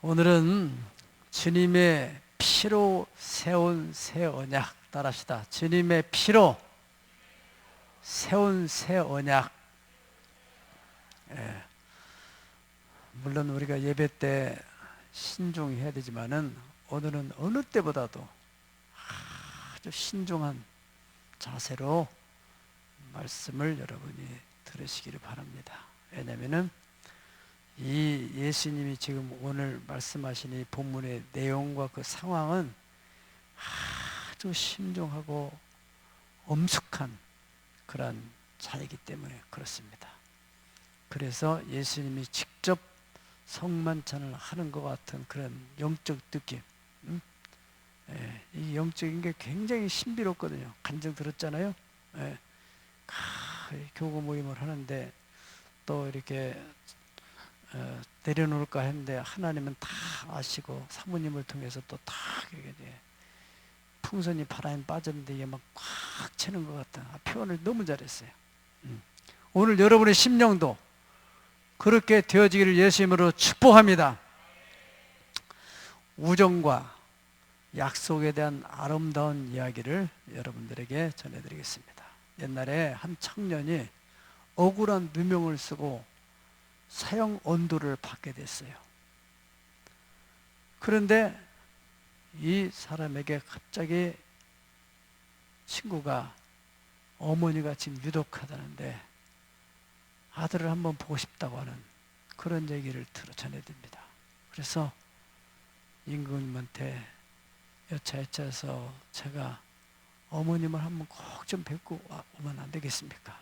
오늘은 주님의 피로 세운 새 언약 따라합시다. 주님의 피로 세운 새 언약. 물론 우리가 예배 때 신중해야 되지만은 오늘은 어느 때보다도 아주 신중한 자세로 말씀을 여러분이 들으시기를 바랍니다. 왜냐하면은 이 예수님이 지금 오늘 말씀하신 이 본문의 내용과 그 상황은 아주 신중하고 엄숙한 그런 자이기 때문에 그렇습니다. 그래서 예수님이 직접 성만찬을 하는 것 같은 그런 영적 느낌, 이 영적인 게 굉장히 신비롭거든요. 간증 들었잖아요. 교구 모임을 하는데 또 이렇게 내려놓을까 했는데 하나님은 다 아시고 사모님을 통해서 또 다 풍선이 바람에 빠졌는데 이게 막 꽉 채는 것 같다. 표현을 너무 잘했어요. 오늘 여러분의 심령도 그렇게 되어지기를 예수님으로 축복합니다. 우정과 약속에 대한 아름다운 이야기를 여러분들에게 전해드리겠습니다. 옛날에 한 청년이 억울한 누명을 쓰고 사형 언도를 받게 됐어요. 그런데 이 사람에게 갑자기 친구가 어머니가 지금 유독하다는데 아들을 한번 보고 싶다고 하는 그런 얘기를 전해드립니다. 그래서 임금님한테 여차여차해서 제가 어머님을 한번 꼭 좀 뵙고 오면 안 되겠습니까?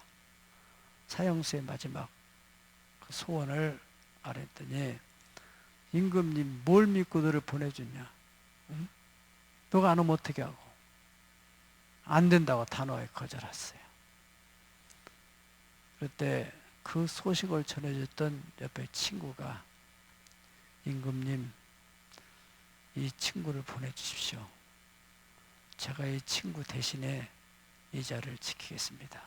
사형수의 마지막 소원을 말했더니 임금님 뭘 믿고 너를 보내주냐? 응? 너가 안 오면 어떻게 하고? 안 된다고 단호하게 거절했어요. 그때 그 소식을 전해줬던 옆에 친구가 임금님 이 친구를 보내주십시오. 제가 이 친구 대신에 이 자를 지키겠습니다.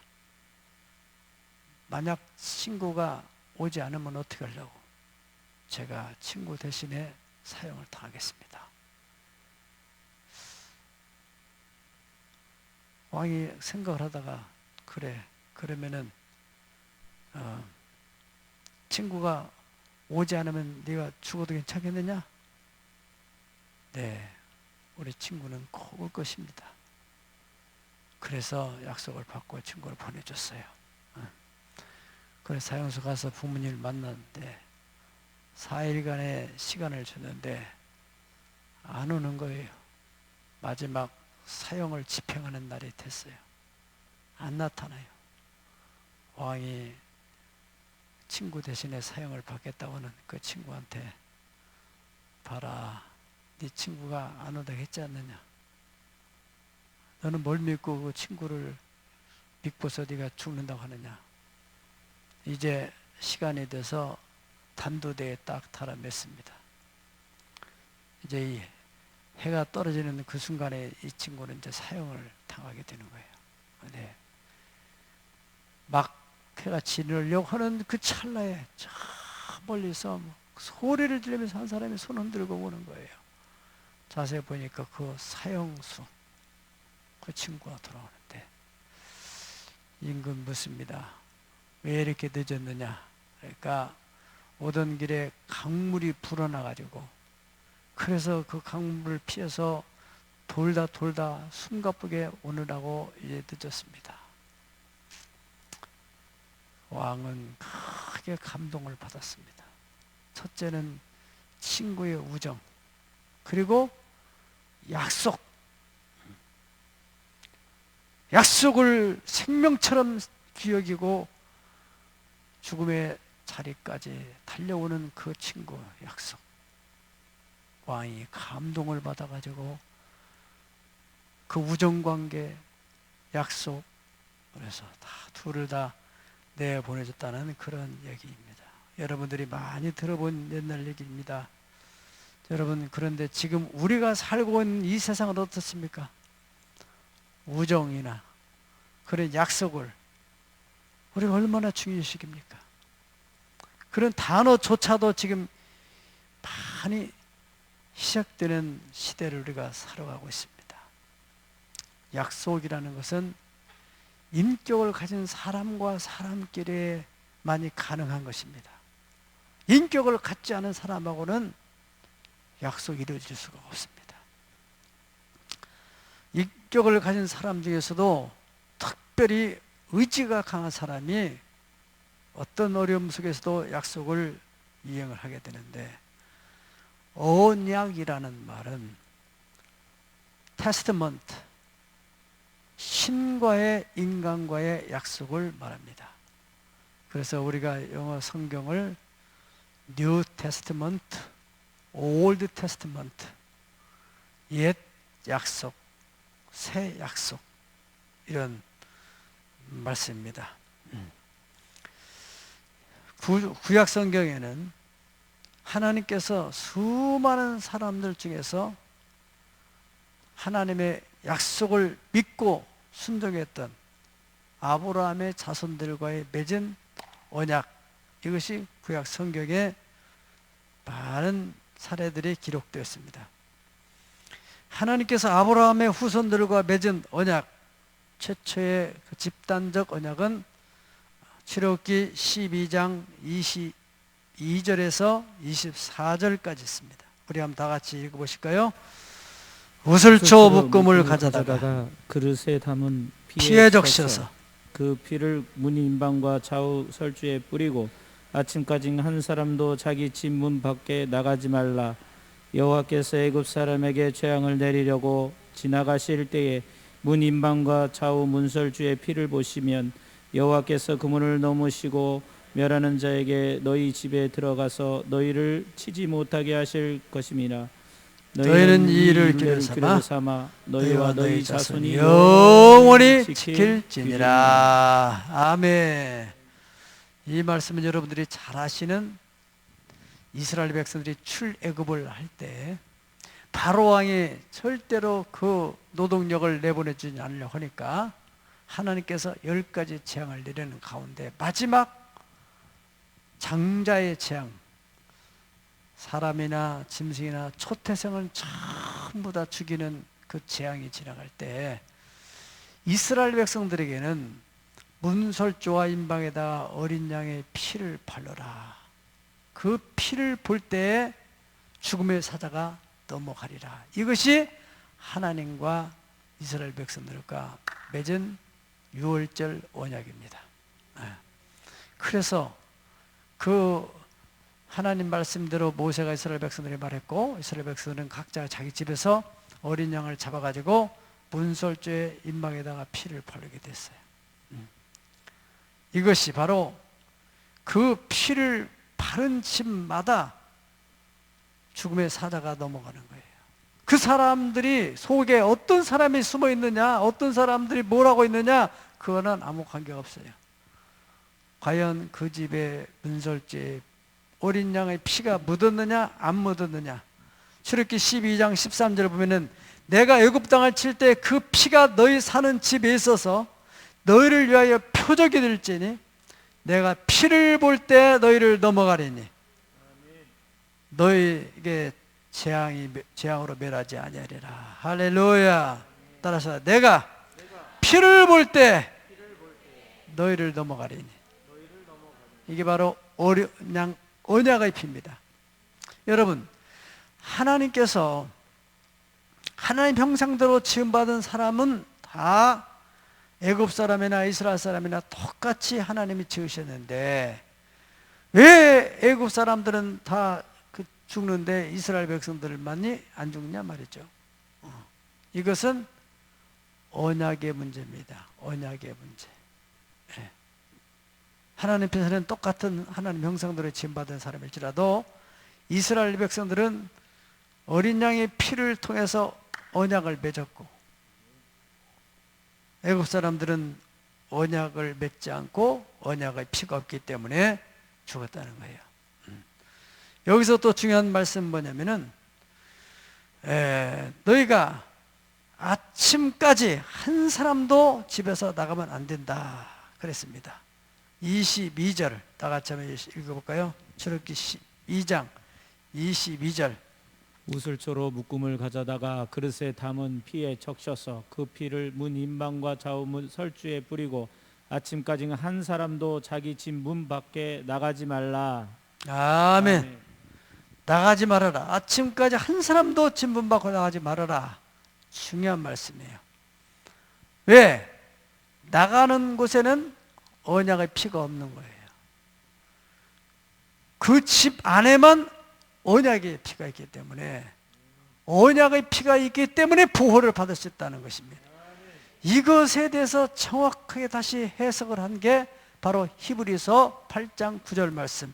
만약 친구가 오지 않으면 어떻게 하려고? 제가 친구 대신에 사형을 당하겠습니다. 왕이 생각을 하다가 그래 그러면은 친구가 오지 않으면 네가 죽어도 괜찮겠느냐? 네, 우리 친구는 꼭 올 것입니다. 그래서 약속을 받고 친구를 보내줬어요. 그래서 사형소 가서 부모님을 만났는데 4일간의 시간을 줬는데 안 오는 거예요. 마지막 사형을 집행하는 날이 됐어요. 안 나타나요. 왕이 친구 대신에 사형을 받겠다고 하는 그 친구한테 봐라, 네 친구가 안 온다고 했지 않느냐? 너는 뭘 믿고 그 친구를 믿고서 네가 죽는다고 하느냐? 이제 시간이 돼서 단도대에 딱 달아맸습니다. 이제 이 해가 떨어지는 그 순간에 이 친구는 이제 사형을 당하게 되는 거예요. 네. 막 해가 지르려고 하는 그 찰나에 저 멀리서 소리를 지르면서 한 사람이 손 흔들고 오는 거예요. 자세히 보니까 그 사형수 그 친구가 돌아오는데 임금 묻습니다. 왜 이렇게 늦었느냐? 그러니까 오던 길에 강물이 불어나가지고 그래서 그 강물을 피해서 돌다 숨가쁘게 오느라고 이제 늦었습니다. 왕은 크게 감동을 받았습니다. 첫째는 친구의 우정, 그리고 약속을 생명처럼 기억이고 죽음의 자리까지 달려오는 그 친구 약속. 왕이 감동을 받아가지고 그 우정관계, 약속, 그래서 둘을 다 내보내줬다는 그런 얘기입니다. 여러분들이 많이 들어본 옛날 얘기입니다. 여러분, 그런데 지금 우리가 살고 있는 이 세상은 어떻습니까? 우정이나 그런 약속을 우리가 얼마나 중요시 여깁니까? 그런 단어조차도 지금 많이 시작되는 시대를 우리가 살아가고 있습니다. 약속이라는 것은 인격을 가진 사람과 사람끼리만이 가능한 것입니다. 인격을 갖지 않은 사람하고는 약속이 이루어질 수가 없습니다. 인격을 가진 사람 중에서도 특별히 의지가 강한 사람이 어떤 어려움 속에서도 약속을 이행을 하게 되는데, 언약이라는 말은 테스트먼트, 신과의 인간과의 약속을 말합니다. 그래서 우리가 영어 성경을 New Testament, Old Testament, 옛 약속, 새 약속, 이런 말씀입니다. 구약 성경에는 하나님께서 수많은 사람들 중에서 하나님의 약속을 믿고 순종했던 아브라함의 자손들과의 맺은 언약, 이것이 구약 성경에 많은 사례들이 기록되었습니다. 하나님께서 아브라함의 후손들과 맺은 언약, 최초의 그 집단적 언약은 출애굽기 12장 22절에서 24절까지 있습니다. 우리 한번 다 같이 읽어보실까요? 우슬초 묶음을 가져다가 그릇에 담은 피에 적셔서 그 피를 문 인방과 좌우 설주에 뿌리고 아침까지 한 사람도 자기 집 문 밖에 나가지 말라. 여호와께서 애굽 사람에게 재앙을 내리려고 지나가실 때에 문 인방과 좌우 문설주의 피를 보시면 여호와께서 그 문을 넘으시고 멸하는 자에게 너희 집에 들어가서 너희를 치지 못하게 하실 것임이라. 너희는 이 일을 기를 삼아 너희와 너희 자손이 영원히 지킬지니라. 아멘. 이 말씀은 여러분들이 잘 아시는 이스라엘 백성들이 출애굽을 할 때 바로 왕이 절대로 그 노동력을 내보내주지 않으려고 하니까 하나님께서 10가지 재앙을 내리는 가운데 마지막 장자의 재앙, 사람이나 짐승이나 초태생을 전부 다 죽이는 그 재앙이 지나갈 때 이스라엘 백성들에게는 문설주와 인방에다가 어린 양의 피를 발라라. 그 피를 볼 때에 죽음의 사자가 넘어가리라. 이것이 하나님과 이스라엘 백성들과 맺은 유월절 언약입니다. 그래서 그 하나님 말씀대로 모세가 이스라엘 백성들이 말했고, 이스라엘 백성들은 각자 자기 집에서 어린 양을 잡아가지고 문설주의 인방에다가 피를 바르게 됐어요. 이것이 바로 그 피를 바른 집마다 죽음의 사자가 넘어가는 거예요. 그 사람들이 속에 어떤 사람이 숨어 있느냐, 어떤 사람들이 뭘 하고 있느냐, 그거는 아무 관계가 없어요. 과연 그 집에 문설주에 어린 양의 피가 묻었느냐 안 묻었느냐. 출애굽기 12장 13절을 보면은 내가 애굽 땅을 칠 때 그 피가 너희 사는 집에 있어서 너희를 위하여 표적이 될지니 내가 피를 볼 때 너희를 넘어가리니 너희에게 재앙으로 멸하지 아니하리라. 할렐루야. 따라서 내가 피를 볼 때 너희를 넘어가리니. 이게 바로 언약의 피입니다. 여러분, 하나님께서 하나님 형상대로 지음받은 사람은 다 애굽 사람이나 이스라엘 사람이나 똑같이 하나님이 지으셨는데 왜 애굽 사람들은 다 죽는데 이스라엘 백성들만이 안 죽냐 말이죠. 이것은 언약의 문제입니다. 언약의 문제. 하나님께서는 똑같은 하나님 형상대로 지음받은 사람일지라도 이스라엘 백성들은 어린 양의 피를 통해서 언약을 맺었고 애굽 사람들은 언약을 맺지 않고 언약의 피가 없기 때문에 죽었다는 거예요. 여기서 또 중요한 말씀은 뭐냐면은 너희가 아침까지 한 사람도 집에서 나가면 안 된다 그랬습니다. 22절 다 같이 한번 읽어볼까요? 출애굽기 2장 22절 우슬초로 묶음을 가져다가 그릇에 담은 피에 적셔서 그 피를 문 인방과 좌우 문 설주에 뿌리고 아침까지 한 사람도 자기 집 문 밖에 나가지 말라. 아멘. 나가지 말아라. 아침까지 한 사람도 집 문 밖으로 나가지 말아라. 중요한 말씀이에요. 왜? 나가는 곳에는 언약의 피가 없는 거예요. 그 집 안에만 언약의 피가 있기 때문에, 언약의 피가 있기 때문에 보호를 받을 수 있다는 것입니다. 이것에 대해서 정확하게 다시 해석을 한 게 바로 히브리서 8장 9절 말씀.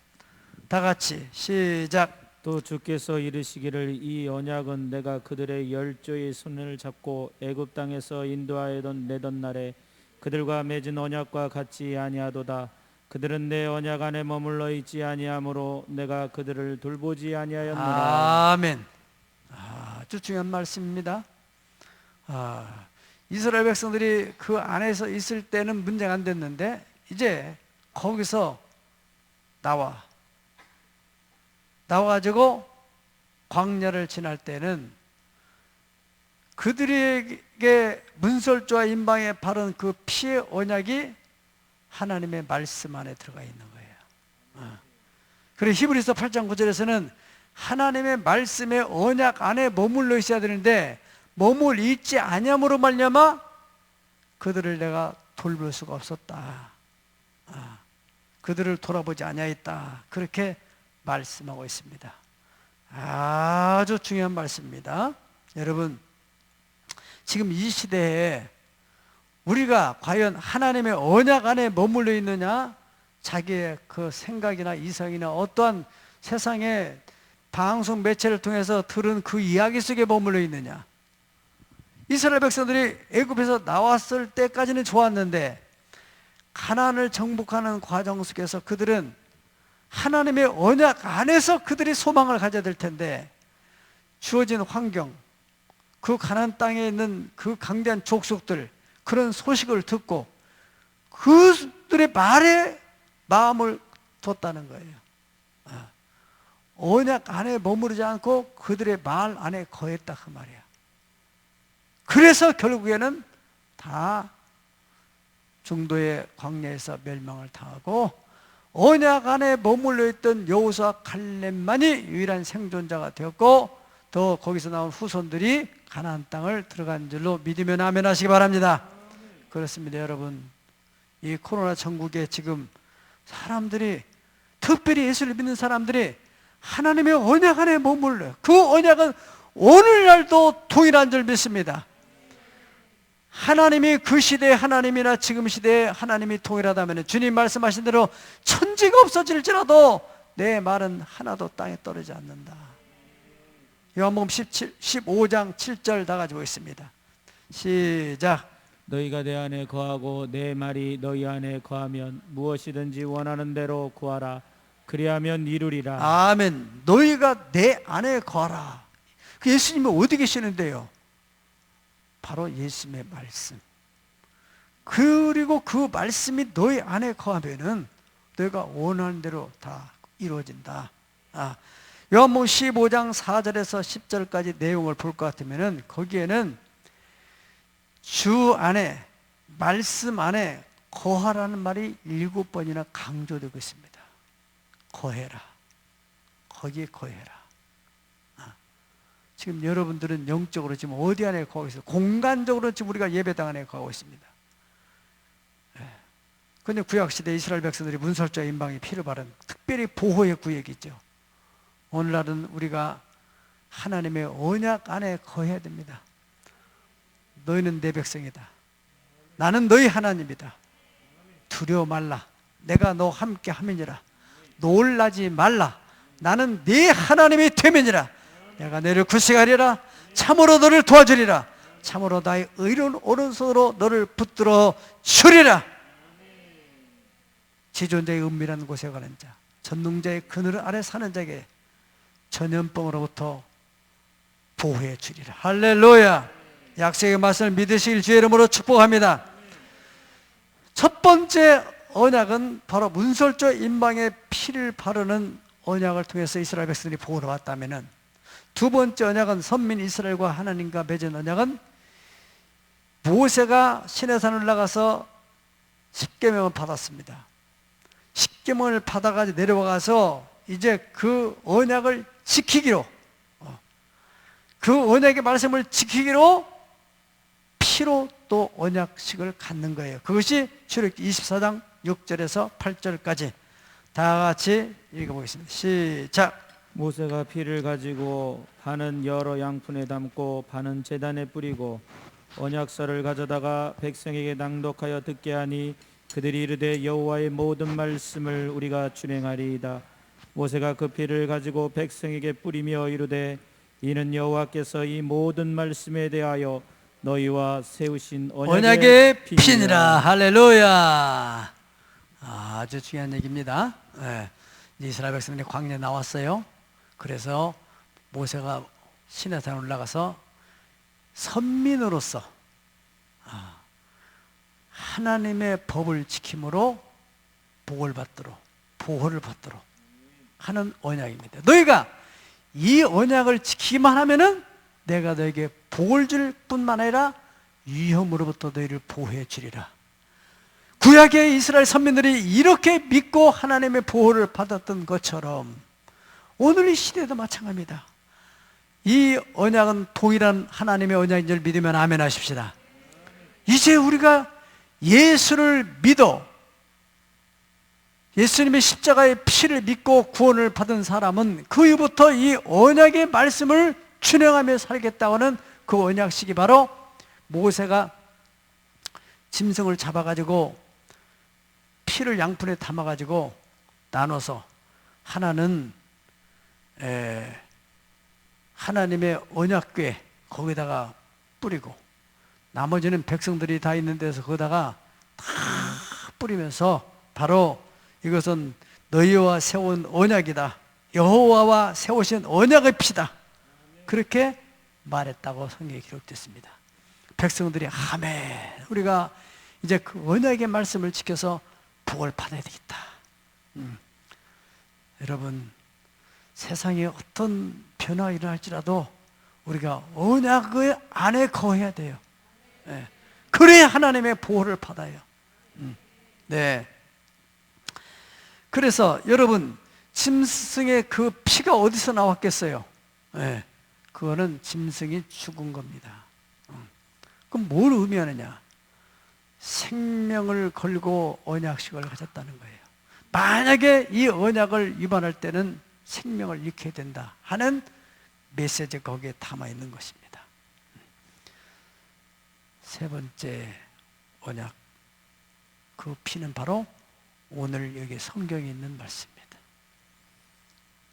다 같이 시작. 또 주께서 이르시기를 이 언약은 내가 그들의 열조의 손을 잡고 애굽 땅에서 인도하여던 내던 날에 그들과 맺은 언약과 같지 아니하도다. 그들은 내 언약 안에 머물러 있지 아니하므로 내가 그들을 돌보지 아니하였노라. 아멘. 아주 중요한 말씀입니다. 이스라엘 백성들이 그 안에서 있을 때는 문제가 안 됐는데, 이제 거기서 나와가지고 광야를 지날 때는 그들에게 문설주와 인방에 바른 그 피의 언약이 하나님의 말씀 안에 들어가 있는 거예요. 그리고 히브리서 8장 9절에서는 하나님의 말씀의 언약 안에 머물러 있어야 되는데 머물 있지 아니함으로 말미암아 그들을 내가 돌볼 수가 없었다. 그들을 돌아보지 아니하였다. 그렇게 말씀하고 있습니다. 아주 중요한 말씀입니다. 여러분, 지금 이 시대에 우리가 과연 하나님의 언약 안에 머물러 있느냐, 자기의 그 생각이나 이성이나 어떠한 세상의 방송 매체를 통해서 들은 그 이야기 속에 머물러 있느냐. 이스라엘 백성들이 애굽에서 나왔을 때까지는 좋았는데 가나안을 정복하는 과정 속에서 그들은 하나님의 언약 안에서 그들이 소망을 가져야 될 텐데, 주어진 환경, 그 가나안 땅에 있는 그 강대한 족속들, 그런 소식을 듣고 그들의 말에 마음을 뒀다는 거예요. 언약 안에 머무르지 않고 그들의 말 안에 거했다 그 말이야. 그래서 결국에는 다 중도의 광야에서 멸망을 당하고 언약 안에 머물러 있던 여호수아 칼렙만이 유일한 생존자가 되었고, 더 거기서 나온 후손들이 가나안 땅을 들어간 줄로 믿으면 아멘 하시기 바랍니다. 그렇습니다. 여러분, 이 코로나 전국에 지금 사람들이, 특별히 예수를 믿는 사람들이 하나님의 언약 안에 머물러요. 그 언약은 오늘날도 동일한 줄 믿습니다. 하나님이 그 시대의 하나님이나 지금 시대의 하나님이 동일하다면 주님 말씀하신 대로 천지가 없어질지라도 내 말은 하나도 땅에 떨어지지 않는다. 요한복음 15장 7절 다 가지고 있습니다. 시작. 너희가 내 안에 거하고 내 말이 너희 안에 거하면 무엇이든지 원하는 대로 구하라. 그리하면 이루리라. 아멘. 너희가 내 안에 거하라. 그 예수님이 어디 계시는데요? 바로 예수님의 말씀. 그리고 그 말씀이 너희 안에 거하면은 너희가 원하는 대로 다 이루어진다. 요한복음 15장 4절에서 10절까지 내용을 볼 것 같으면은 거기에는 주 안에, 말씀 안에 거하라는 말이 7번이나 강조되고 있습니다. 거해라. 거기에 거해라. 지금 여러분들은 영적으로 지금 어디 안에 거하고 있어요? 공간적으로 지금 우리가 예배당 안에 거하고 있습니다. 그런데 구약시대 이스라엘 백성들이 문설주와 인방의 피를 바른 특별히 보호의 구역이죠. 오늘날은 우리가 하나님의 언약 안에 거해야 됩니다. 너희는 내 백성이다. 나는 너희 하나님이다. 두려워 말라. 내가 너 함께 함이니라. 놀라지 말라. 나는 네 하나님이 되면이라. 내가 너를 구속하리라. 참으로 너를 도와주리라. 참으로 나의 의로운 오른손으로 너를 붙들어 주리라. 지존자의 은밀한 곳에 가는 자, 전능자의 그늘 아래 사는 자에게 전염병으로부터 보호해 주리라. 할렐루야. 약속의 말씀을 믿으시길 주의 이름으로 축복합니다. 첫 번째 언약은 바로 문설주 인방의 피를 바르는 언약을 통해서 이스라엘 백성들이 보호를 받았다면, 두 번째 언약은 선민 이스라엘과 하나님과 맺은 언약은 모세가 시내산을 올라가서 십계명을 받았습니다. 십계명을 받아가지고 내려와서 이제 그 언약을 지키기로, 그 언약의 말씀을 지키기로 피로 또 언약식을 갖는 거예요. 그것이 출애굽기 24장 6절에서 8절까지 다 같이 읽어보겠습니다. 시작. 모세가 피를 가지고 반은 여러 양푼에 담고 반은 제단에 뿌리고 언약서를 가져다가 백성에게 낭독하여 듣게 하니 그들이 이르되 여호와의 모든 말씀을 우리가 준행하리이다. 모세가 그 피를 가지고 백성에게 뿌리며 이르되 이는 여호와께서 이 모든 말씀에 대하여 너희와 세우신 언약의 피니라. 할렐루야. 아주 중요한 얘기입니다. 네. 이스라엘 백성들이 광야에 나왔어요. 그래서 모세가 시내산에 올라가서 선민으로서 하나님의 법을 지킴으로 복을 받도록, 보호를 받도록 하는 언약입니다. 너희가 이 언약을 지키기만 하면은 내가 너에게 복을 줄 뿐만 아니라 위험으로부터 너희를 보호해 주리라. 구약의 이스라엘 선민들이 이렇게 믿고 하나님의 보호를 받았던 것처럼 오늘 이 시대도 마찬가지입니다. 이 언약은 동일한 하나님의 언약인 줄 믿으면 아멘 하십시다. 이제 우리가 예수를 믿어 예수님의 십자가의 피를 믿고 구원을 받은 사람은 그 이후부터 이 언약의 말씀을 준행하며 살겠다고는 그 언약식이 바로 모세가 짐승을 잡아가지고 피를 양푼에 담아가지고 나눠서 하나는 하나님의 언약궤 거기다가 뿌리고 나머지는 백성들이 다 있는 데서 거기다가 다 뿌리면서 바로 이것은 너희와 세운 언약이다. 여호와와 세우신 언약의 피다. 그렇게 말했다고 성경에 기록됐습니다. 백성들이 아멘. 우리가 이제 그 언약의 말씀을 지켜서 복을 받아야 되겠다. 여러분 세상에 어떤 변화가 일어날지라도 우리가 언약의 안에 거해야 돼요. 네. 그래야 하나님의 보호를 받아요. 네. 그래서 여러분 짐승의 그 피가 어디서 나왔겠어요? 네. 그거는 짐승이 죽은 겁니다. 그럼 뭘 의미하느냐? 생명을 걸고 언약식을 가졌다는 거예요. 만약에 이 언약을 위반할 때는 생명을 잃게 된다 하는 메시지 거기에 담아 있는 것입니다. 세 번째 언약, 그 피는 바로 오늘 여기 성경에 있는 말씀입니다.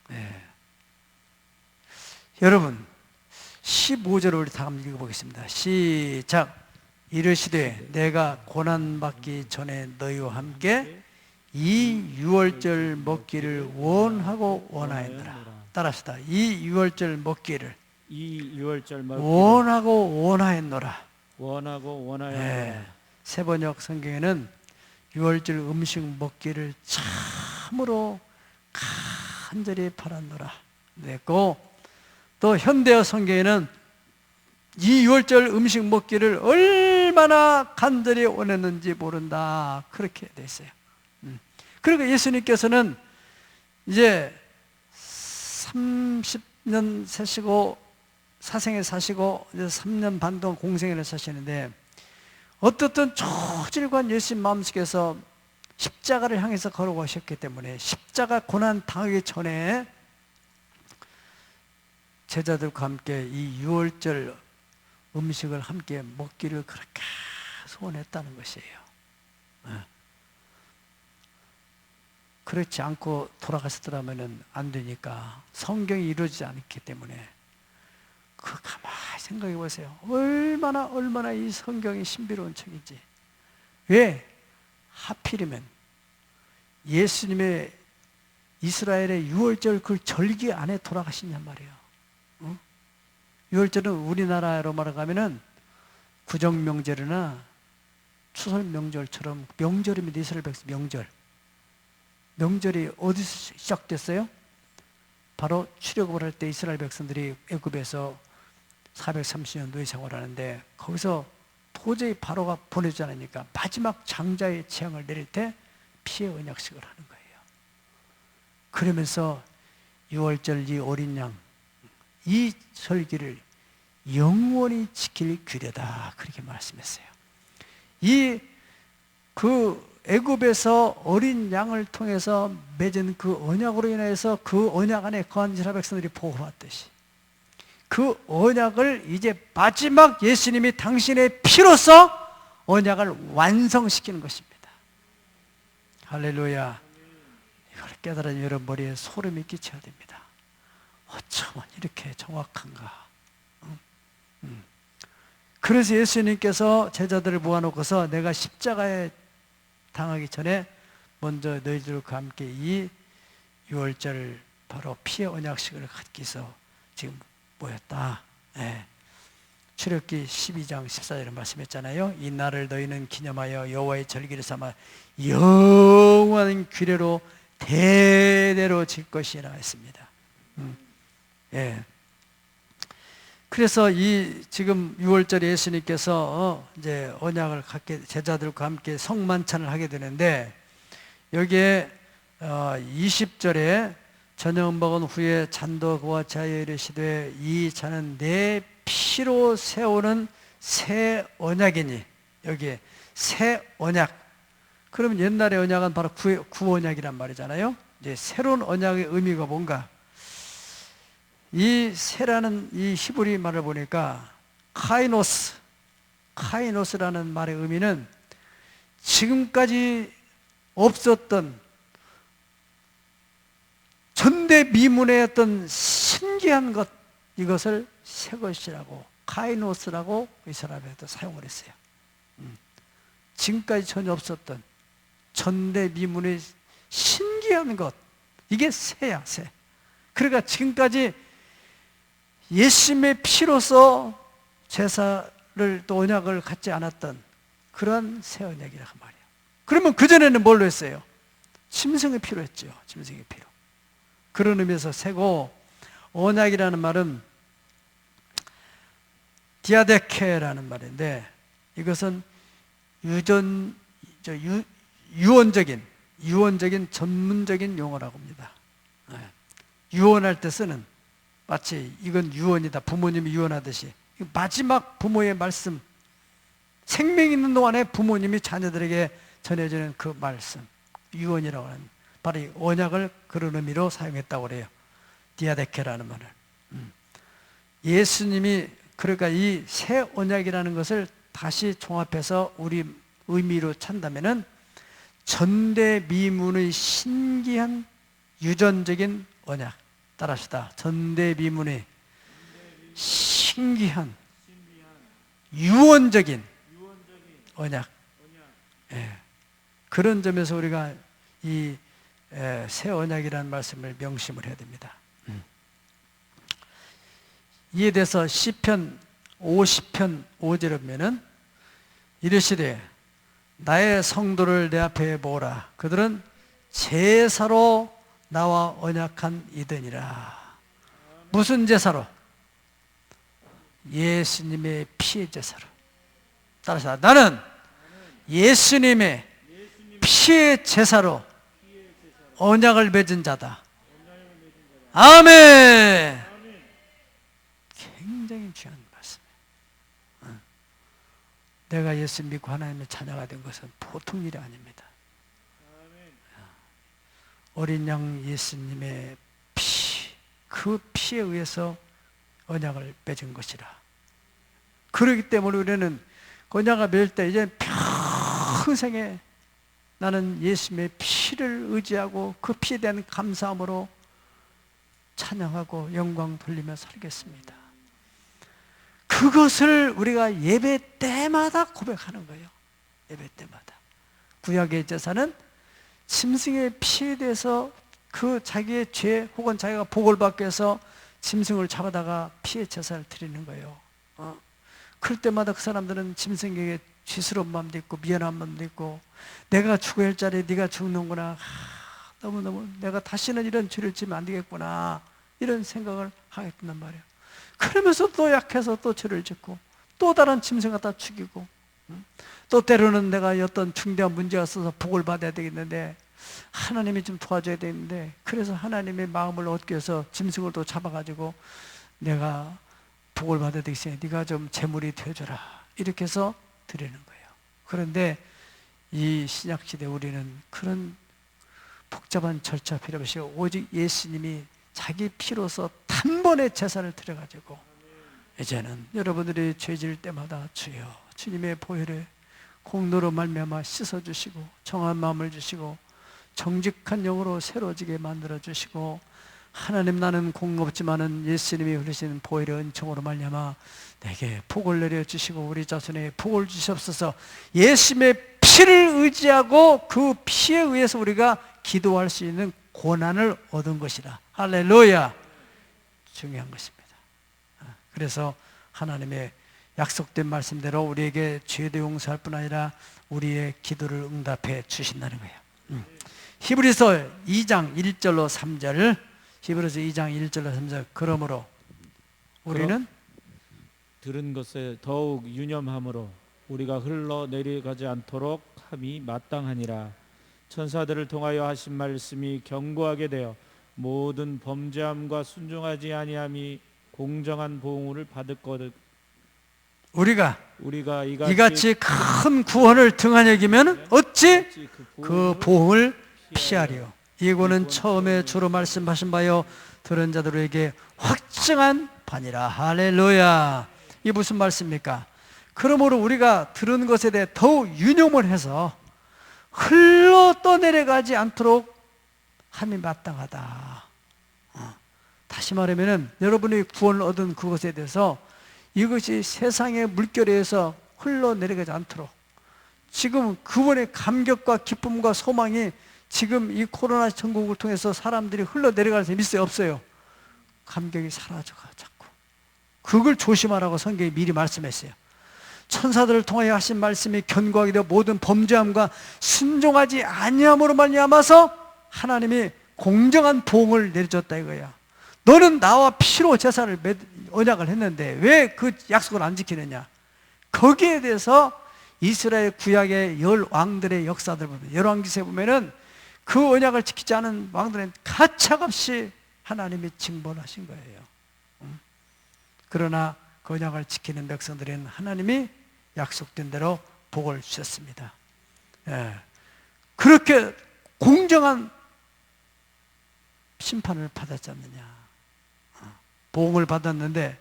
네. 여러분 15절을 우리 다 한번 읽어보겠습니다. 시작. 이르시되 내가 고난받기 전에 너희와 함께 이 유월절 먹기를 원하고 원하였노라. 따라합시다. 이 유월절 먹기를 원하고 원하였노라. 원하고 원하였노라. 네. 세번역 성경에는 유월절 음식 먹기를 참으로 간절히 바랐노라 냈고, 또 현대어 성경에는 이 유월절 음식 먹기를 얼마나 간절히 원했는지 모른다 그렇게 돼 있어요. 그러니까 예수님께서는 이제 30년 사시고 사생에 사시고 이제 3년 반 동안 공생애를 사시는데 어떻든 초질관 예수님 마음속에서 십자가를 향해서 걸어가셨기 때문에 십자가 고난 당하기 전에 제자들과 함께 이 유월절 음식을 함께 먹기를 그렇게 소원했다는 것이에요. 그렇지 않고 돌아가셨더라면 안 되니까 성경이 이루어지지 않기 때문에 그 가만히 생각해 보세요. 얼마나 이 성경이 신비로운 책인지. 왜 하필이면 예수님의 이스라엘의 유월절 그 절기 안에 돌아가시냔 말이에요. 유월절은 우리나라로 말하면은 구정명절이나 추석 명절처럼 명절입니다. 이스라엘 백성 명절. 명절이 어디서 시작됐어요? 바로 출애굽을 할 때 이스라엘 백성들이 애굽에서 430년 노예 생활하는데 거기서 도저히 바로가 보내주지 않으니까 마지막 장자의 재앙을 내릴 때 피의 언약식을 하는 거예요. 그러면서 6월절 이 어린 양, 이 절기를 영원히 지킬 규례다, 그렇게 말씀했어요. 그 애굽에서 어린 양을 통해서 맺은 그 언약으로 인해서 그 언약 안에 거한 이스라엘 백성들이 보호받듯이 그 언약을 이제 마지막 예수님이 당신의 피로서 언약을 완성시키는 것입니다. 할렐루야. 이걸 깨달아 여러분 머리에 소름이 끼쳐야 됩니다. 어쩌면 이렇게 정확한가. 그래서 예수님께서 제자들을 모아놓고서 내가 십자가에 당하기 전에 먼저 너희들과 함께 이 6월절 바로 피의 언약식을 갖기 위해서 지금 모였다. 예. 출애굽기 12장 14절에 말씀했잖아요. 이 날을 너희는 기념하여 여호와의 절기를 삼아 영원한 규례로 대대로 질 것이라 했습니다. 예. 그래서 이 지금 6월절에 예수님께서 이제 언약을 갖게 제자들과 함께 성만찬을 하게 되는데 여기에 20절에 저녁 먹은 후에 잔도 그와 자에 이르시되 이 잔은 내 피로 세우는 새 언약이니, 여기에 새 언약. 그러면 옛날의 언약은 바로 구언약이란 말이잖아요. 이제 새로운 언약의 의미가 뭔가? 이 새라는 이 히브리 말을 보니까 카이노스라는 말의 의미는 지금까지 없었던 전대미문의 어떤 신기한 것, 이것을 새 것이라고, 카이노스라고 이 사람에도 사용을 했어요. 지금까지 전혀 없었던 전대미문의 신기한 것, 이게 새야, 새. 그러니까 지금까지 예수님의 피로서 제사를 또 언약을 갖지 않았던 그런 새 언약이라고 말이에요. 그러면 그전에는 뭘로 했어요? 짐승의 피로 했죠. 짐승의 피로. 그런 의미에서 새고, 언약이라는 말은 디아데케라는 말인데 이것은 유언적인 전문적인 용어라고 합니다. 유언할 때 쓰는, 마치 이건 유언이다, 부모님이 유언하듯이 마지막 부모의 말씀, 생명 있는 동안에 부모님이 자녀들에게 전해주는 그 말씀, 유언이라고 하는, 바로 이 언약을 그런 의미로 사용했다고 그래요. 디아데케라는 말을. 예수님이 그러니까 이 새 언약이라는 것을 다시 종합해서 우리 의미로 찬다면은 전대미문의 신기한 유전적인 언약. 따라합시다. 전대미문의 신기한 유언적인 언약. 예. 그런 점에서 우리가 이 새 언약이라는 말씀을 명심을 해야 됩니다. 이에 대해서 시편 50편 5절에 보면은 이르시되 나의 성도를 내 앞에 모으라. 그들은 제사로 나와 언약한 이들이라. 무슨 제사로? 예수님의 피의 제사로. 따라서 나는 예수님의 피의 제사로 언약을 맺은 자다. 아멘. 굉장히 중요한 말씀이에요. 내가 예수 믿고 하나님의 자녀가 된 것은 보통 일이 아닙니다. 어린 양 예수님의 피, 그 피에 의해서 언약을 맺은 것이라. 그렇기 때문에 우리는 언약을 맺을 때 이제 평생에 나는 예수님의 피를 의지하고 그 피에 대한 감사함으로 찬양하고 영광 돌리며 살겠습니다. 그것을 우리가 예배 때마다 고백하는 거예요. 예배 때마다. 구약의 제사는 짐승의 피에 대해서 그 자기의 죄 혹은 자기가 복을 받기 위해서 짐승을 잡아다가 피의 제사를 드리는 거예요. 그럴 때마다 그 사람들은 짐승에게 죄스러운 마음도 있고 미안한 마음도 있고, 내가 죽어야 할 자리에 네가 죽는구나, 너무너무 내가 다시는 이런 죄를 지면 안 되겠구나, 이런 생각을 하게 된단 말이에요. 그러면서 또 약해서 또 죄를 짓고 또 다른 짐승 갖다 죽이고 또 때로는 내가 어떤 중대한 문제가 있어서 복을 받아야 되겠는데 하나님이 좀 도와줘야 되는데 그래서 하나님의 마음을 얻기 위해서 짐승을 또 잡아가지고 내가 복을 받아야 되겠어요. 네가 좀 제물이 되어줘라 이렇게 해서 드리는 거예요. 그런데 이 신약시대 우리는 그런 복잡한 절차 필요 없이 오직 예수님이 자기 피로서 단번에 제사를 드려가지고 이제는 여러분들이 죄질 때마다 주여 주님의 보혈에 공로로 말미암아 씻어주시고 정한 마음을 주시고 정직한 영으로 새로지게 만들어주시고 하나님 나는 공없지만은 예수님이 흘리신 보혈의 은총으로 말미암아 내게 복을 내려주시고 우리 자손에게 복을 주시옵소서. 예수님의 피를 의지하고 그 피에 의해서 우리가 기도할 수 있는 고난을 얻은 것이다. 할렐루야. 중요한 것입니다. 그래서 하나님의 약속된 말씀대로 우리에게 죄도 용서할 뿐 아니라 우리의 기도를 응답해 주신다는 거예요. 히브리서 2장 1절로 3절 히브리서 2장 1절로 3절 그러므로 우리는 들은 것에 더욱 유념함으로 우리가 흘러 내려가지 않도록 함이 마땅하니라. 천사들을 통하여 하신 말씀이 견고하게 되어 모든 범죄함과 순종하지 아니함이 공정한 보응을 받을 거든. 우리가 이같이 큰 구원을 등한히 여기면 어찌 그 보응을 피하리요. 이거는 처음에 주로 말씀하신 바요 들은 자들에게 확증한 바니라. 할렐루야. 이게 무슨 말씀입니까? 그러므로 우리가 들은 것에 대해 더욱 유념을 해서 흘러 떠내려가지 않도록 함이 마땅하다. 다시 말하면 여러분이 구원을 얻은 그것에 대해서 이것이 세상의 물결에 의해서 흘러내려가지 않도록 지금 그분의 감격과 기쁨과 소망이 지금 이 코로나 전국을 통해서 사람들이 흘러내려갈 수 있어요? 없어요? 감격이 사라져가 자꾸. 그걸 조심하라고 성경이 미리 말씀했어요. 천사들을 통하여 하신 말씀이 견고하게 되어 모든 범죄함과 순종하지 아니함으로 말미암아서 하나님이 공정한 보응을 내려줬다 이거야. 너는 나와 피로 제사를 언약을 했는데 왜 그 약속을 안 지키느냐? 거기에 대해서 이스라엘 구약의 열 왕들의 역사들 보면 열왕기서에 보면은 그 언약을 지키지 않은 왕들은 가차없이 하나님이 징벌하신 거예요. 그러나 그 언약을 지키는 백성들은 하나님이 약속된 대로 복을 주셨습니다. 그렇게 공정한 심판을 받았지 않느냐. 보응을 받았는데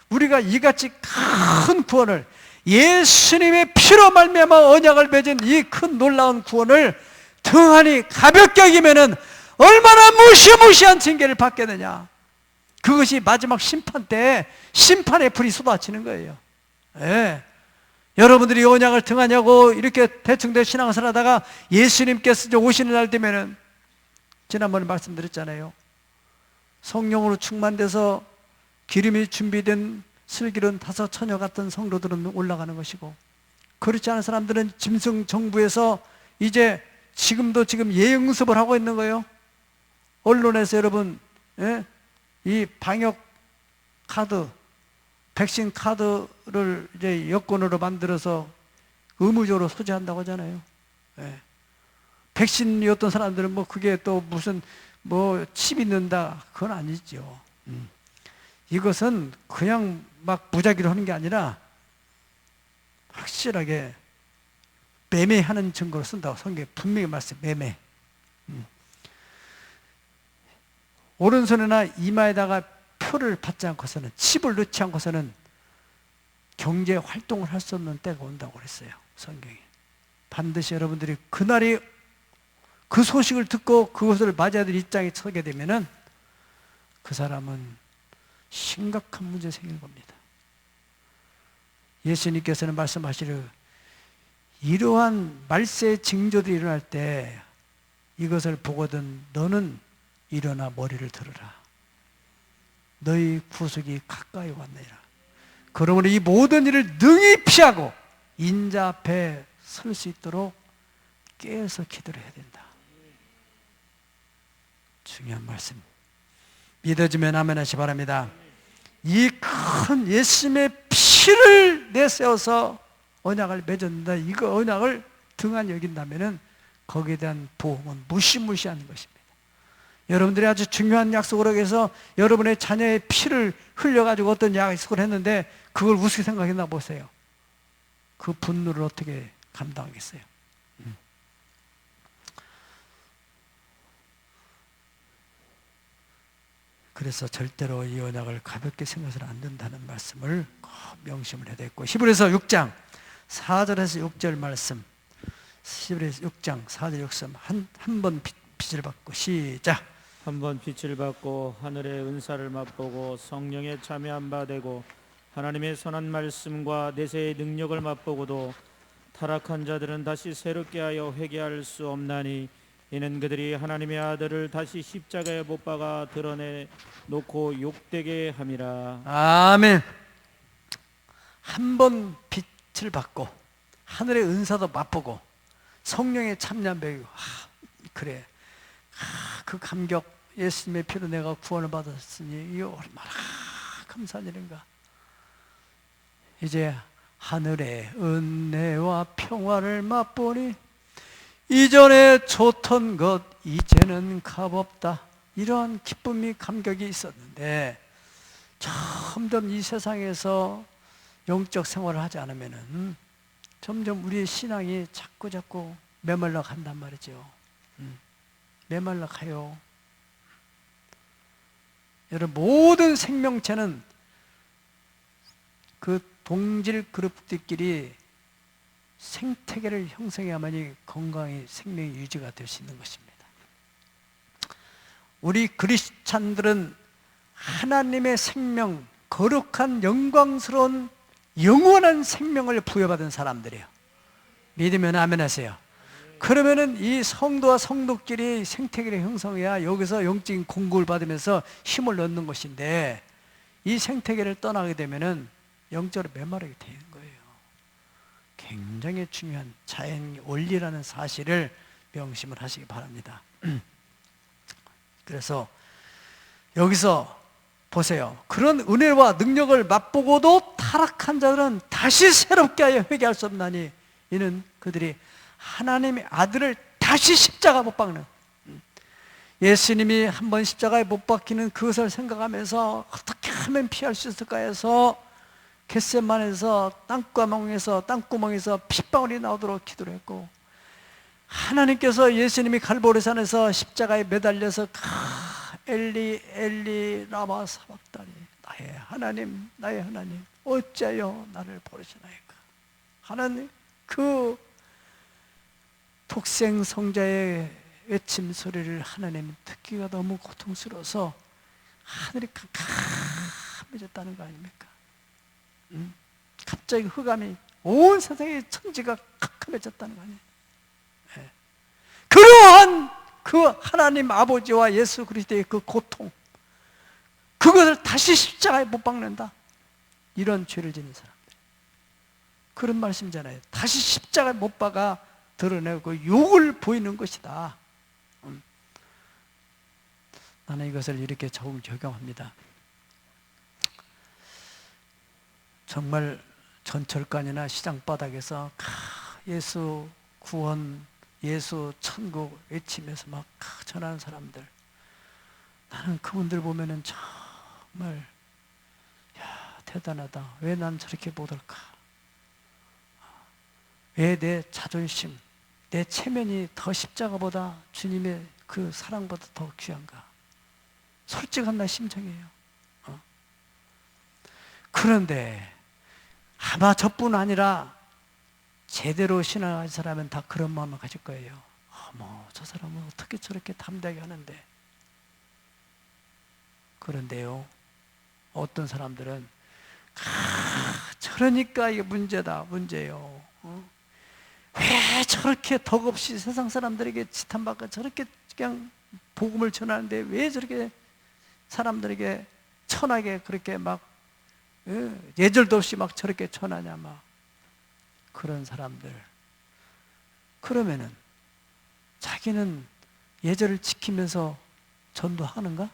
우리가 이같이 큰 구원을 예수님의 피로 말미암아 언약을 맺은 이 큰 놀라운 구원을 등한히 가볍게 여기면은 얼마나 무시무시한 징계를 받겠느냐. 그것이 마지막 심판 때 심판의 불이 쏟아지는 거예요. 여러분들이 언약을 등하냐고 이렇게 대충 신앙생활 하다가 예수님께서 오시는 날 되면은 지난번에 말씀드렸잖아요. 성령으로 충만돼서 기름이 준비된 슬기로운 다섯 처녀 같은 성도들은 올라가는 것이고 그렇지 않은 사람들은 짐승 정부에서 이제 지금 예응습을 하고 있는 거예요. 언론에서 여러분 이 방역 카드, 백신 카드를 이제 여권으로 만들어서 의무적으로 소지한다고 하잖아요. 백신이었던 사람들은 뭐 그게 또 무슨 뭐 칩이 넣는다 그건 아니죠. 이것은 그냥 막 무작위로 하는 게 아니라 확실하게 매매하는 증거로 쓴다고 성경에 분명히 말씀해요. 매매. 오른손이나 이마에다가 표를 받지 않고서는 칩을 넣지 않고서는 경제 활동을 할 수 없는 때가 온다고 그랬어요. 성경에. 반드시 여러분들이 그날이 그 소식을 듣고 그것을 맞아야 될 입장에 서게 되면은 그 사람은 심각한 문제 생길 겁니다. 예수님께서는 말씀하시기를 이러한 말세의 징조들이 일어날 때 이것을 보거든 너는 일어나 머리를 들으라. 너희 구속이 가까이 왔느니라. 그러므로 이 모든 일을 능히 피하고 인자 앞에 설 수 있도록 깨어서 기도를 해야 된다. 중요한 말씀. 믿어지면 아멘 하시 바랍니다. 이 큰 예수님의 피를 내세워서 언약을 맺었는데 이거 언약을 등한히 여긴다면 거기에 대한 보험은 무시무시한 것입니다. 여러분들이 아주 중요한 약속을 하기 위해서 여러분의 자녀의 피를 흘려가지고 어떤 약속을 했는데 그걸 우습게 생각했나 보세요. 그 분노를 어떻게 감당하겠어요? 그래서 절대로 이 언약을 가볍게 생각해서는 안 된다는 말씀을 꼭 명심을 해야 되겠고, 히브리서 6장 4절에서 6절 말씀, 히브리서 6장 4절 6절 한 번 빛을 받고 시작. 한번 빛을 받고 하늘의 은사를 맛보고 성령에 참여한 바 되고 하나님의 선한 말씀과 내세의 능력을 맛보고도 타락한 자들은 다시 새롭게 하여 회개할 수 없나니 이는 그들이 하나님의 아들을 다시 십자가에 못 박아 드러내 놓고 욕되게 함이라. 아멘. 한 번 빛을 받고 하늘의 은사도 맛보고 성령의 참여한 배우. 그래. 그 감격, 예수님의 피로 내가 구원을 받았으니 이거 얼마나 감사한 일인가. 이제 하늘의 은혜와 평화를 맛보니 이전에 좋던 것 이제는 값없다. 이러한 기쁨이 감격이 있었는데 점점 이 세상에서 영적 생활을 하지 않으면은 점점 우리의 신앙이 자꾸 메말라 간단 말이죠. 메말라 가요. 여러분, 모든 생명체는 그 동질 그룹들끼리 생태계를 형성해야만이 건강히 생명이 유지가 될 수 있는 것입니다. 우리 크리스찬들은 하나님의 생명, 거룩한 영광스러운 영원한 생명을 부여받은 사람들이에요. 믿으면 아멘 하세요. 그러면은 이 성도와 성도끼리 생태계를 형성해야 여기서 영적인 공급을 받으면서 힘을 얻는 것인데, 이 생태계를 떠나게 되면은 영적으로 메마르게 되는 거예요. 굉장히 중요한 자연 원리라는 사실을 명심을 하시기 바랍니다. 그래서 여기서 보세요. 그런 은혜와 능력을 맛보고도 타락한 자들은 다시 새롭게 하여 회개할 수 없나니 이는 그들이 하나님의 아들을 다시 십자가 못 박는, 예수님이 한 번 십자가에 못 박히는 그것을 생각하면서 어떻게 하면 피할 수 있을까 해서 겟세마네에서 땅구멍에서 핏방울이 나오도록 기도를 했고, 하나님께서 예수님이 갈보리산에서 십자가에 매달려서 엘리 엘리 라마 사박다니, 나의 하나님 어찌하여 나를 버리시나이까. 하나님, 그 독생 성자의 외침 소리를 하나님 듣기가 너무 고통스러워서 하늘이 캄캄해졌다는 거 아닙니까? 갑자기 흑암이 온 세상의 천지가 캄캄해졌다는 거 아니에요? 네. 그러한 그 하나님 아버지와 예수 그리스도의 그 고통, 그것을 다시 십자가에 못 박는다, 이런 죄를 짓는 사람들, 그런 말씀이잖아요. 다시 십자가에 못 박아 드러내고 욕을 보이는 것이다. 나는 이것을 이렇게 적용합니다. 정말 전철관이나 시장바닥에서 예수 구원, 예수 천국 외치면서 막 전하는 사람들, 나는 그분들 보면은 정말 대단하다. 왜 난 저렇게 못할까? 왜 내 자존심, 내 체면이 더 십자가보다, 주님의 그 사랑보다 더 귀한가? 솔직한 나 심정이에요. 그런데 아마 저뿐 아니라 제대로 신앙한 사람은 다 그런 마음을 가질 거예요. 저 사람은 어떻게 저렇게 담대하게 하는데. 그런데요, 어떤 사람들은 저러니까 이게 문제예요. 왜 저렇게 덕없이 세상 사람들에게 지탄받고 저렇게 그냥 복음을 전하는데 왜 저렇게 사람들에게 천하게 그렇게 막 예절도 없이 막 저렇게 전하냐, 막 그런 사람들. 그러면은 자기는 예절을 지키면서 전도하는가?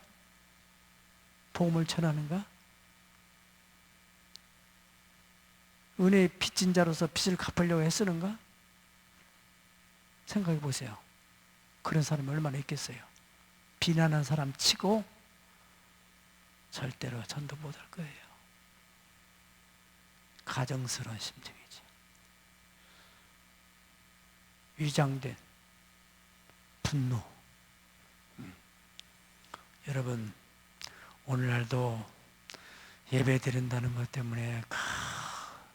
복음을 전하는가? 은혜의 빚진 자로서 빚을 갚으려고 애쓰는가? 생각해 보세요. 그런 사람이 얼마나 있겠어요? 비난한 사람 치고 절대로 전도 못할 거예요. 가정스러운 심정이죠. 위장된 분노. 여러분, 오늘날도 예배 드린다는 것 때문에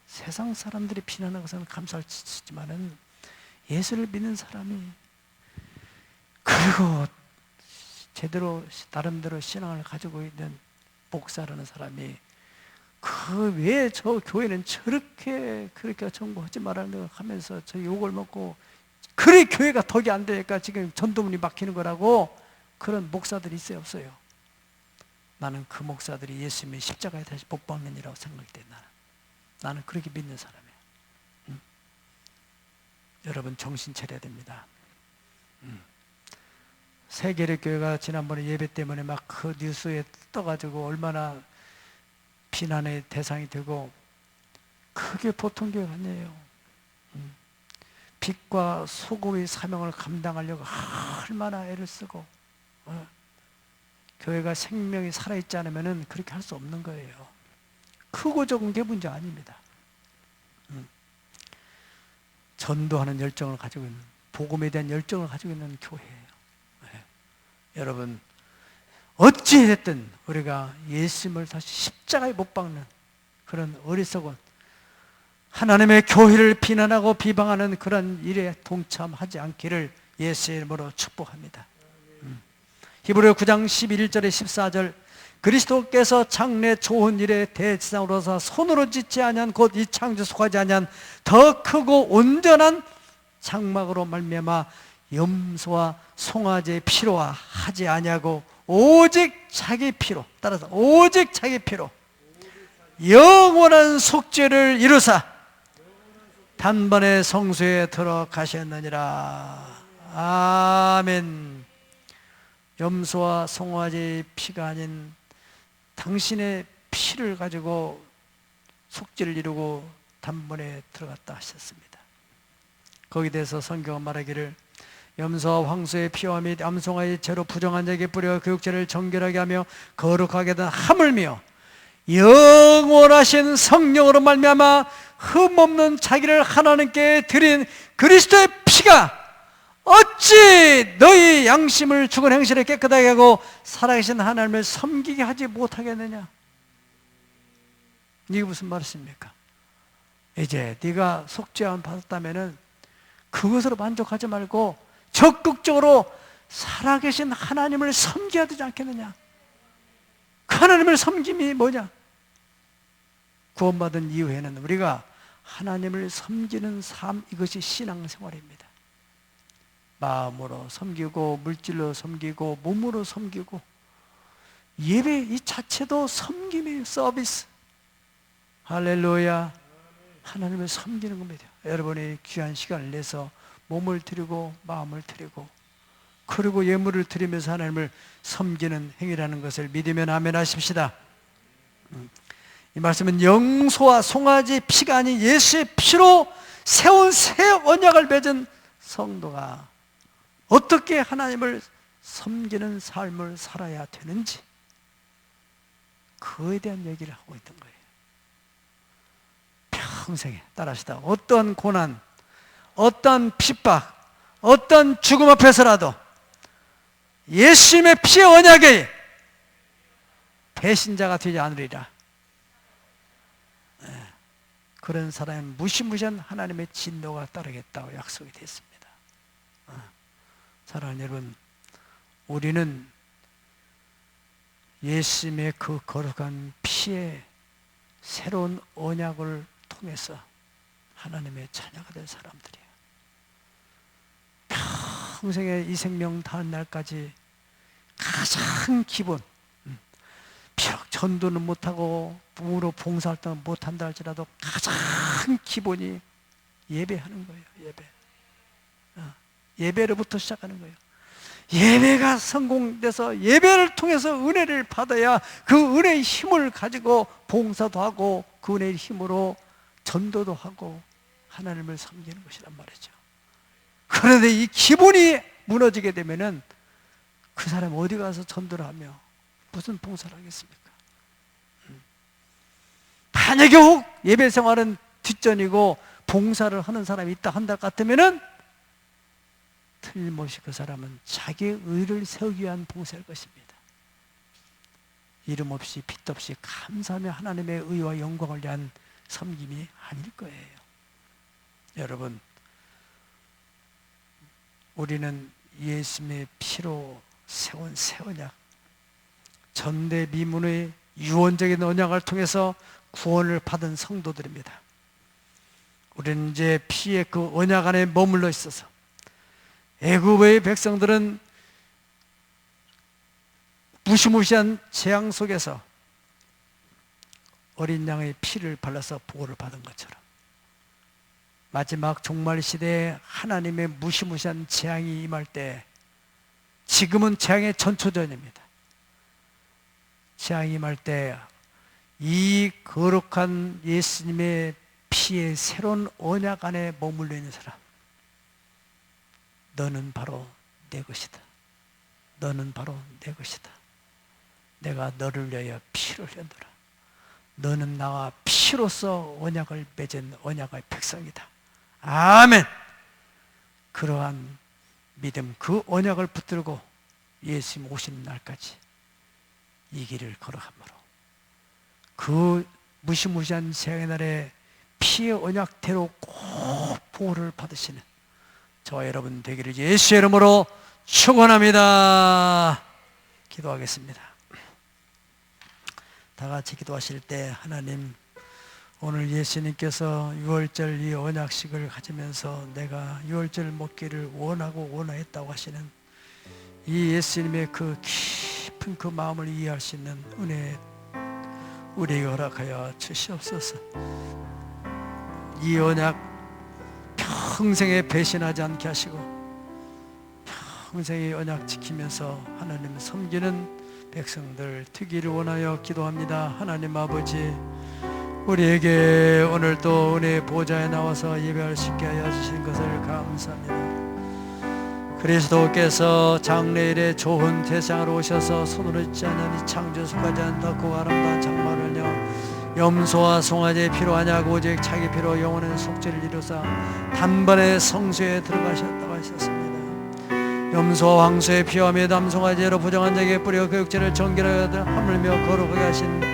세상 사람들이 비난하는 것은 감사하지만은 예수를 믿는 사람이, 그리고 제대로 나름대로 신앙을 가지고 있는 목사라는 사람이 왜 저 교회는 저렇게 그렇게 전공하지 말라는 하면서 저 욕을 먹고, 그래 교회가 덕이 안 되니까 지금 전도문이 막히는 거라고, 그런 목사들이 있어요, 없어요? 나는 그 목사들이 예수님의 십자가에 다시 못 박는 이라고 생각돼. 나는 그렇게 믿는 사람이에요. 여러분, 정신 차려야 됩니다. 세계력교회가 지난번에 예배 때문에 막 그 뉴스에 떠가지고 얼마나 비난의 대상이 되고, 그게 보통 교회가 아니에요. 빛과 소금의 사명을 감당하려고 얼마나 애를 쓰고, 교회가 생명이 살아있지 않으면 그렇게 할 수 없는 거예요. 크고 적은 게 문제 아닙니다. 전도하는 열정을 가지고 있는, 복음에 대한 열정을 가지고 있는 교회예요. 여러분, 어찌됐든 우리가 예수님을 다시 십자가에 못 박는 그런 어리석은 하나님의 교회를 비난하고 비방하는 그런 일에 동참하지 않기를 예수의 이름으로 축복합니다. 히브리서 9장 11절에 14절, 그리스도께서 장래 좋은 일에 대지상으로서 손으로 짓지 아니한 곧 이 창조 속하지 아니한 더 크고 온전한 장막으로 말미암아 염소와 송아지의 피로 하지 아니하고 오직 자기 피로, 따라서 오직 자기 피로 영원한 속죄를 이루사 단번에 성소에 들어가셨느니라. 아멘. 염소와 송아지의 피가 아닌 당신의 피를 가지고 속죄를 이루고 단번에 들어갔다 하셨습니다. 거기에 대해서 성경은 말하기를, 염소와 황소의 피와 및 암송아지의 죄로 부정한 자에게 뿌려 교육죄를 정결하게 하며 거룩하게 된 하물며 영원하신 성령으로 말미암아 흠없는 자기를 하나님께 드린 그리스도의 피가 어찌 너희 양심을 죽은 행실에 깨끗하게 하고 살아계신 하나님을 섬기게 하지 못하겠느냐? 이게 무슨 말씀입니까? 이제 네가 속죄함 받았다면은 그것으로 만족하지 말고 적극적으로 살아계신 하나님을 섬겨야 되지 않겠느냐? 그 하나님을 섬김이 뭐냐? 구원받은 이후에는 우리가 하나님을 섬기는 삶, 이것이 신앙생활입니다. 마음으로 섬기고 물질로 섬기고 몸으로 섬기고, 예배 이 자체도 섬김이에요. 서비스. 할렐루야. 하나님을 섬기는 겁니다. 여러분이 귀한 시간을 내서 몸을 드리고 마음을 드리고 그리고 예물을 드리면서 하나님을 섬기는 행위라는 것을 믿으면 아멘 하십시다. 이 말씀은 염소와 송아지 피가 아닌 예수의 피로 세운 새 언약을 맺은 성도가 어떻게 하나님을 섬기는 삶을 살아야 되는지, 그에 대한 얘기를 하고 있던 거예요. 평생에 따라하시다 어떤 고난, 어떤 핍박, 어떤 죽음 앞에서라도 예수님의 피의 언약에 배신자가 되지 않으리라. 그런 사람은 무시무시한 하나님의 진노가 따르겠다고 약속이 됐습니다. 사랑하는 여러분, 우리는 예수님의 그 거룩한 피의 새로운 언약을 통해서 하나님의 자녀가 된 사람들이에요. 평생에 이 생명 다한 날까지 가장 기본, 비록 전도는 못하고 부모로 봉사활동을 못한다 할지라도 가장 기본이 예배하는 거예요. 예배로부터 시작하는 거예요. 예배가 성공돼서 예배를 통해서 은혜를 받아야 그 은혜의 힘을 가지고 봉사도 하고 그 은혜의 힘으로 전도도 하고 하나님을 섬기는 것이란 말이죠. 그런데 이 기본이 무너지게 되면은 그 사람 어디 가서 전도를 하며 무슨 봉사를 하겠습니까? 만약에 혹 예배 생활은 뒷전이고 봉사를 하는 사람이 있다 한다 같으면은 틀림없이 그 사람은 자기의 의를 세우기 위한 봉사일 것입니다. 이름 없이 빚 없이 감사하며 하나님의 의와 영광을 위한 섬김이 아닐 거예요. 여러분, 우리는 예수님의 피로 세운 새 언약, 전대미문의 유언적인 언약을 통해서 구원을 받은 성도들입니다. 우리는 이제 피의 그 언약 안에 머물러 있어서 애굽의 백성들은 무시무시한 재앙 속에서 어린 양의 피를 발라서 보호를 받은 것처럼 마지막 종말 시대에 하나님의 무시무시한 재앙이 임할 때, 지금은 재앙의 전초전입니다. 재앙이 임할 때 이 거룩한 예수님의 피의 새로운 언약 안에 머물러 있는 사람, 너는 바로 내 것이다. 너는 바로 내 것이다. 내가 너를 위하여 피를 흘렸노라. 너는 나와 피로써 언약을 맺은 언약의 백성이다. 아멘. 그러한 믿음, 그 언약을 붙들고 예수님 오시는 날까지 이 길을 걸어가므로 그 무시무시한 재앙의 날에 피의 언약대로 꼭 보호를 받으시는 저와 여러분 되기를 예수의 이름으로 축원합니다. 기도하겠습니다. 다 같이 기도하실 때, 하나님, 오늘 예수님께서 유월절 이 언약식을 가지면서 내가 유월절 먹기를 원하고 원하였다고 하시는 이 예수님의 그 깊은 그 마음을 이해할 수 있는 은혜 우리에게 허락하여 주시옵소서. 이 언약 평생에 배신하지 않게 하시고 평생의 언약 지키면서 하나님 섬기는 백성들 되기를 원하여 기도합니다. 하나님 아버지, 우리에게 오늘 또 은혜의 보좌에 나와서 예배할 수 있게 하여 주신 것을 감사합니다. 그리스도께서 장래일에 좋은 세상으로 오셔서 손으로 짓지 않은 이 창조 속하지 않다 그 아름다운 장막을요, 염소와 송아지의 피로 하냐고 오직 자기 피로 영원한 속죄를 이루사 단번에 성소에 들어가셨다고 하셨습니다. 염소와 황소의 피와 매담 송아지로 부정한 자에게 뿌려 교육죄를 정결하게 하물며 거룩하게 하신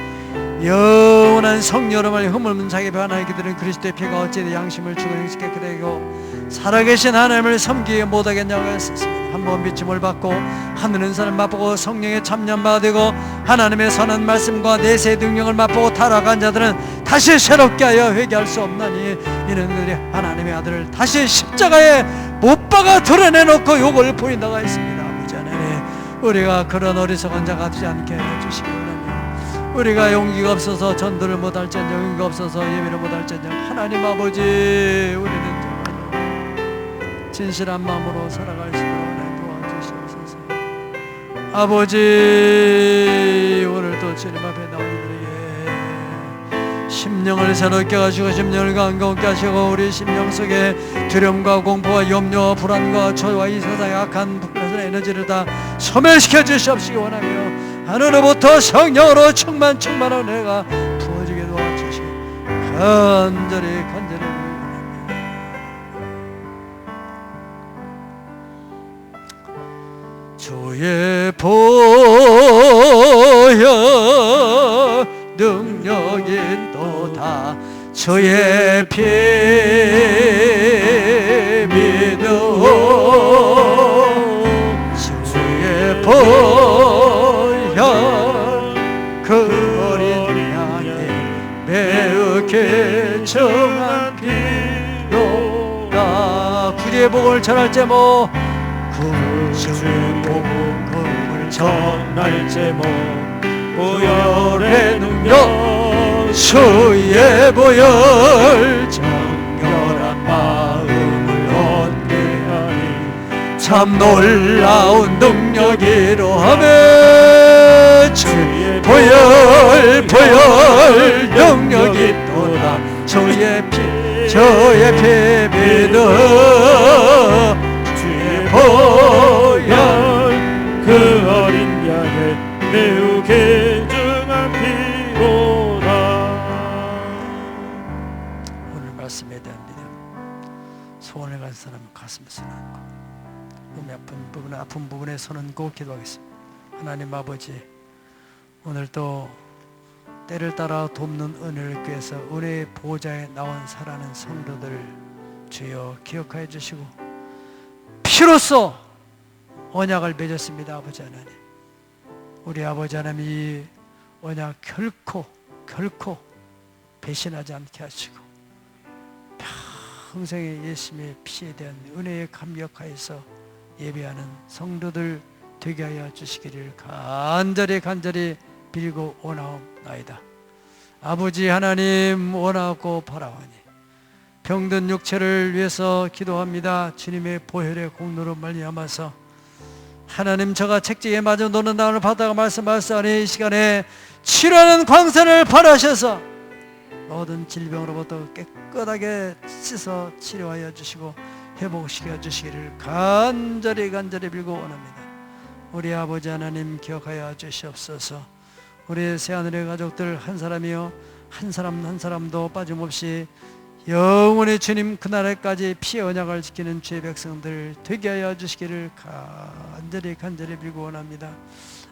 영원한 성녀름을 허물면 자기 변화에 기들은 그리스도의 피가 어찌 양심을 주관시켜 그대고 살아계신 하나님을 섬기게 못하겠냐고 했었습니다. 한번 믿음을 받고 하늘은 사람 맛보고 성령의 참념받아 되고 하나님의 선한 말씀과 내세의 능력을 맛보고 타락한 자들은 다시 새롭게 하여 회개할 수 없나니 이는 그들이 하나님의 아들을 다시 십자가에 못 박아 드러내놓고 욕을 부린다고 했습니다. 아버지 하나님, 우리가 그런 어리석은 자가 되지 않게 해주시기 원합니다. 우리가 용기가 없어서 전도를 못할지언정, 용기가 없어서 예배를 못할지언정, 하나님 아버지, 우리는 정말 진실한 마음으로 살아갈 수 있도록 도와주시옵소서. 아버지, 오늘도 주님 앞에 나온 이들에게 심령을 새롭게 하시고 심령을 강건케 하시고 우리 심령 속에 두려움과 공포와 염려와 불안과 초와 이 세상의 악한 불편한 에너지를 다 소멸시켜 주시옵시기 원하며 하늘로부터 성령으로 충만한 은혜가 부어지게 도와주시기 간절히 원합니다. 주의 보혈 능력이 또다 주의 피 믿음 주의 보혈 그 어린 양의 매우 개정한 피로다. 구주의 복음을 전할 제목, 구주의 복음을 전할 제목, 보혈의 능력 주의 보혈 정결한 마음을 얻게 하니 참 놀라운 능력이로하며 주의 보혈 능력이 또다. 주의 피 믿어 주의 보혈 그 어린 양의 매우 귀중한 피로다. 오늘 말씀에 대한 믿음, 소원을 가진 사람은 가슴에 손 얹고, 몸이 아픈 부분에 손 얹고 기도하겠습니다. 하나님 아버지, 오늘 또 때를 따라 돕는 은혜를 구해서 은혜의 보좌에 나온 살아는 성도들 주여 기억하여 주시고, 피로써 언약을 맺었습니다. 아버지 하나님, 우리 아버지 하나님 이 언약 결코 배신하지 않게 하시고 평생의 예수님의 피에 대한 은혜에 감격하여서 예배하는 성도들 되게 하여 주시기를 간절히 빌고 원하옵나이다. 아버지 하나님, 원하고 바라오니 병든 육체를 위해서 기도합니다. 주님의 보혈의 공로로 말미암아서 하나님, 저가 책지에 맞아 노는 나를 받다가 말씀하시니 이 시간에 치료하는 광선을 발하셔서 모든 질병으로부터 깨끗하게 씻어 치료하여 주시고 회복시켜 주시기를 간절히 빌고 원합니다. 우리 아버지 하나님, 기억하여 주시옵소서. 우리 새하늘의 가족들 한 사람이요 한 사람도 빠짐없이 영원히 주님 그날까지 피의 언약을 지키는 주의 백성들 되게 하여 주시기를 간절히 빌고 원합니다.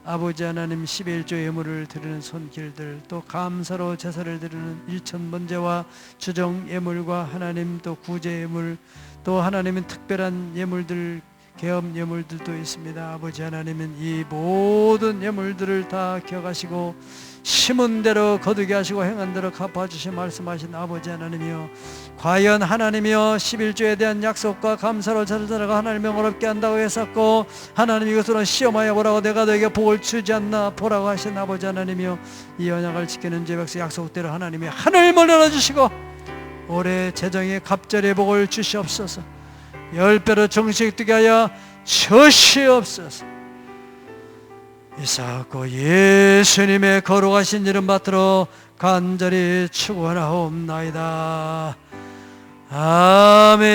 아버지 하나님, 11조 예물을 드리는 손길들, 또 감사로 제사를 드리는 일천번제와 주정 예물과 하나님 또 구제 예물, 또 하나님은 특별한 예물들, 계엄 예물들도 있습니다. 아버지 하나님은 이 모든 예물들을 다 기억하시고 심은 대로 거두게 하시고 행한 대로 갚아주시 말씀하신 아버지 하나님이여, 과연 하나님이여 11조에 대한 약속과 감사로 자르자라가 하나님을 어렵게 한다고 했었고, 하나님 이것으로 시험하여 보라고 내가 너에게 복을 주지 않나 보라고 하신 아버지 하나님이여, 이 언약을 지키는 죄백성 약속대로 하나님이 하늘을 열어주시고 올해 재정의 갑절의 복을 주시옵소서. 10배로 정식 되게 하여 주시옵소서. 이사고 예수님의 거룩하신 이름 받들어 간절히 축원하옵나이다. 아멘.